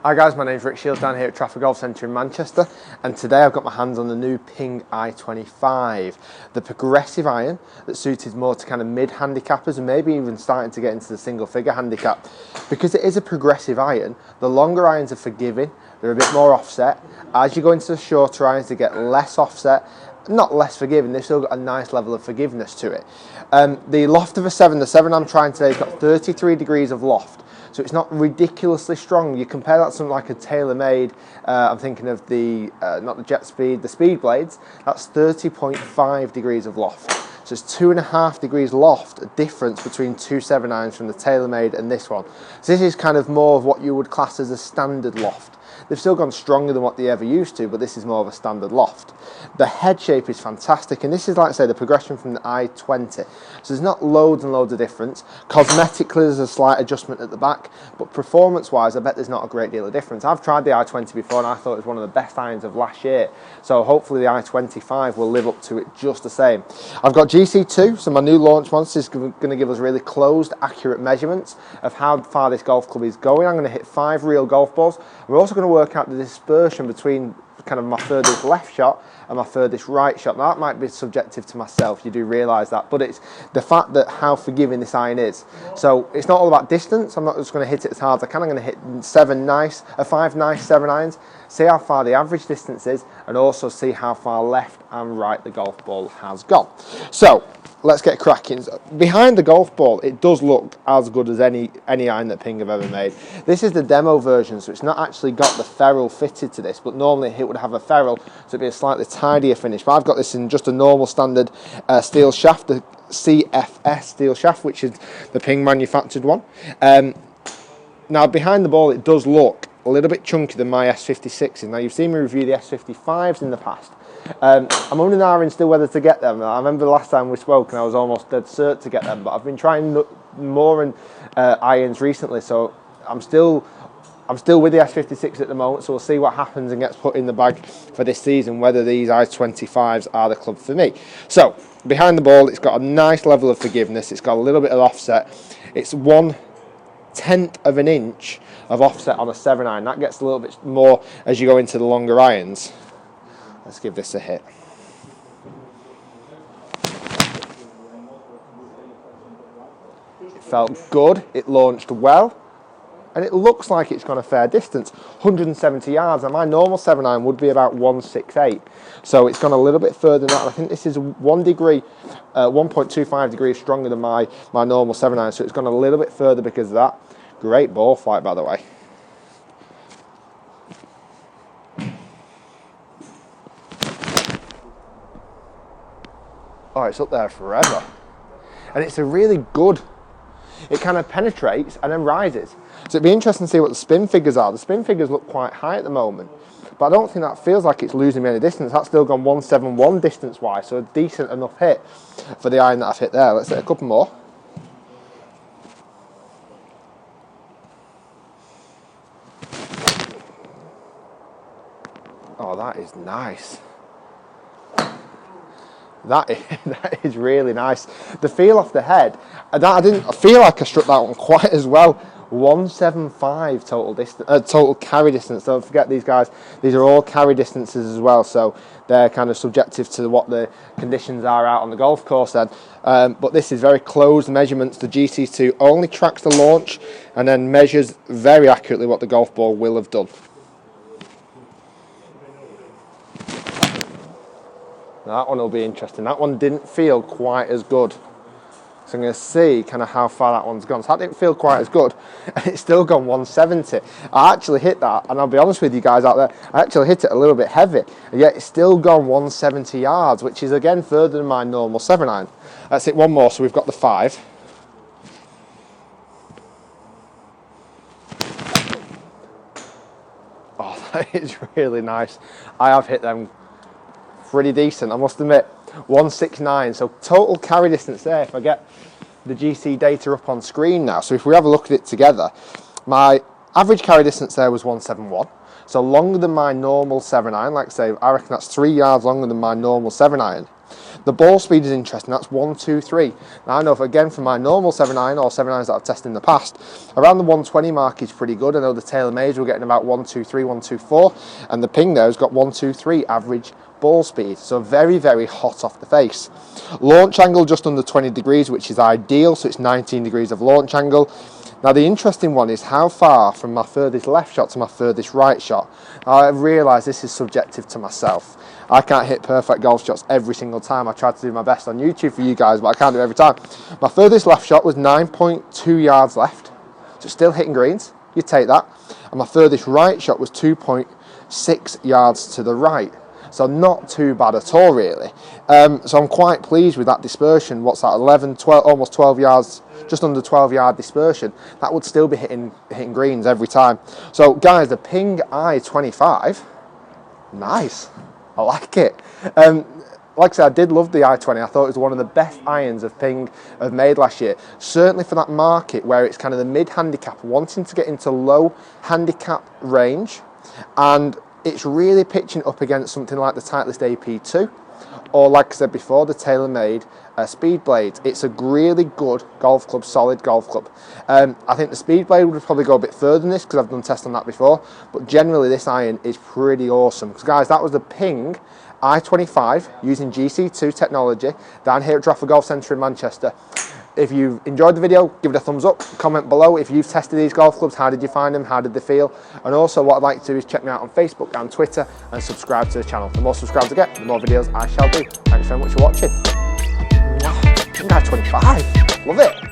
Hi guys, my name's Shiels down here at Trafford Golf Centre in Manchester, and today I've got my hands on the new Ping i25, the progressive iron that suited more to kind of mid-handicappers and maybe even starting to get into the single figure handicap. Because it is a progressive iron, the longer irons are forgiving, they're a bit more offset. As you go into the shorter irons, they get less offset, not less forgiving, they've still got a nice level of forgiveness to it. The loft of the 7 I'm trying today has got 33 degrees of loft. So it's not ridiculously strong. You compare that to something like a TaylorMade, I'm thinking of the, not the Jet Speed, the Speed Blades, that's 30.5 degrees of loft. So it's 2.5 degrees loft difference between two 7-irons from the TaylorMade and this one. So this is kind of more of what you would class as a standard loft. They've still gone stronger than what they ever used to, but this is more of a standard loft. The head shape is fantastic, and this is, like I say, the progression from the i20. So there's not loads and loads of difference. Cosmetically, there's a slight adjustment at the back, but performance-wise, I bet there's not a great deal of difference. I've tried the i20 before, and I thought it was one of the best irons of last year. So hopefully the i25 will live up to it just the same. I've got GC2, so my new launch one. This is going to give us really closed, accurate measurements of how far this golf club is going. I'm going to hit 5 real golf balls. We're also going to work out the dispersion between kind of my furthest left shot and my furthest right shot. Now that might be subjective to myself, you do realise that, but it's the fact that how forgiving this iron is. So it's not all about distance. I'm not just going to hit it as hard as I can. I'm going to hit 5 nice 7-irons, see how far the average distance is, and also see how far left and right the golf ball has gone. So let's get cracking. Behind the golf ball, it does look as good as any iron that Ping have ever made. This is the demo version, so it's not actually got the ferrule fitted to this, but normally it would have a ferrule, so it'd be a slightly tidier finish. But I've got this in just a normal standard steel shaft, the CFS steel shaft, which is the Ping manufactured one. Now behind the ball, it does look a little bit chunkier than my S56s. Now you've seen me review the S55s in the past. I'm only now still whether to get them. I remember the last time we spoke and I was almost dead cert to get them, but I've been trying more irons recently, so I'm still with the S56 at the moment, so we'll see what happens and gets put in the bag for this season, whether these i25s are the club for me. So behind the ball, it's got a nice level of forgiveness, it's got a little bit of offset. It's 1/10 of an inch of offset on a 7-iron. That gets a little bit more as you go into the longer irons. Let's give this a hit. It felt good, it launched well, and it looks like it's gone a fair distance, 170 yards. Now my normal 7-iron would be about 168, so it's gone a little bit further than that. I think this is 1.25 degrees stronger than my normal 7-iron, so it's gone a little bit further because of that. Great ball flight, by the way. Oh, it's up there forever. And it's a really good, it kind of penetrates and then rises. So it'd be interesting to see what the spin figures are. The spin figures look quite high at the moment, but I don't think that feels like it's losing me any distance. That's still gone 171 distance-wise, so a decent enough hit for the iron that I've hit there. Let's hit a couple more. Oh, that is nice. That is really nice. The feel off the head, I didn't feel like I struck that one quite as well. 175 total carry distance. Don't forget these guys, these are all carry distances as well, so they're kind of subjective to what the conditions are out on the golf course then. But this is very closed measurements. The GC2 only tracks the launch and then measures very accurately what the golf ball will have done. That one will be interesting. That one didn't feel quite as good. So I'm going to see kind of how far that one's gone. So that didn't feel quite as good. And it's still gone 170. I actually hit that, and I'll be honest with you guys out there, I actually hit it a little bit heavy. And yet it's still gone 170 yards, which is again further than my normal 7-iron. Let's hit one more, so we've got the 5. Oh, that is really nice. I have hit them pretty decent, I must admit. 169, so total carry distance there, if I get the GC data up on screen now. So if we have a look at it together, my average carry distance there was 171, so longer than my normal 7-iron. Like I say, I reckon that's 3 yards longer than my normal 7-iron. The ball speed is interesting, that's 123. Now I know, again, from my normal 7-iron or 7-irons that I've tested in the past, around the 120 mark is pretty good. I know the TaylorMades were getting about 123, 124, and the Ping there has got 123 average ball speed, so very, very hot off the face. Launch angle just under 20 degrees, which is ideal, so it's 19 degrees of launch angle. Now the interesting one is how far from my furthest left shot to my furthest right shot. I realise this is subjective to myself. I can't hit perfect golf shots every single time. I try to do my best on YouTube for you guys, but I can't do it every time. My furthest left shot was 9.2 yards left, so still hitting greens, you take that. And my furthest right shot was 2.6 yards to the right. So not too bad at all, really. So I'm quite pleased with that dispersion. What's that, 11, 12, almost 12 yards, just under 12 yard dispersion. That would still be hitting greens every time. So guys, the Ping i25, nice. I like it. Like I said, I did love the i20. I thought it was one of the best irons of Ping have made last year. Certainly for that market where it's kind of the mid-handicap, wanting to get into low handicap range, and it's really pitching up against something like the Titleist AP2, or like I said before, the TaylorMade Speed Blades. It's a really good golf club, solid golf club. I think the Speed Blade would probably go a bit further than this because I've done tests on that before, but generally this iron is pretty awesome. Because guys, that was the Ping i25 using GC2 technology down here at Trafford Golf Centre in Manchester. If you enjoyed the video, give it a thumbs up, comment below. If you've tested these golf clubs, how did you find them? How did they feel? And also what I'd like to do is check me out on Facebook and Twitter and subscribe to the channel. The more subscribers I get, the more videos I shall do. Thanks very much for watching. Ping i25, love it.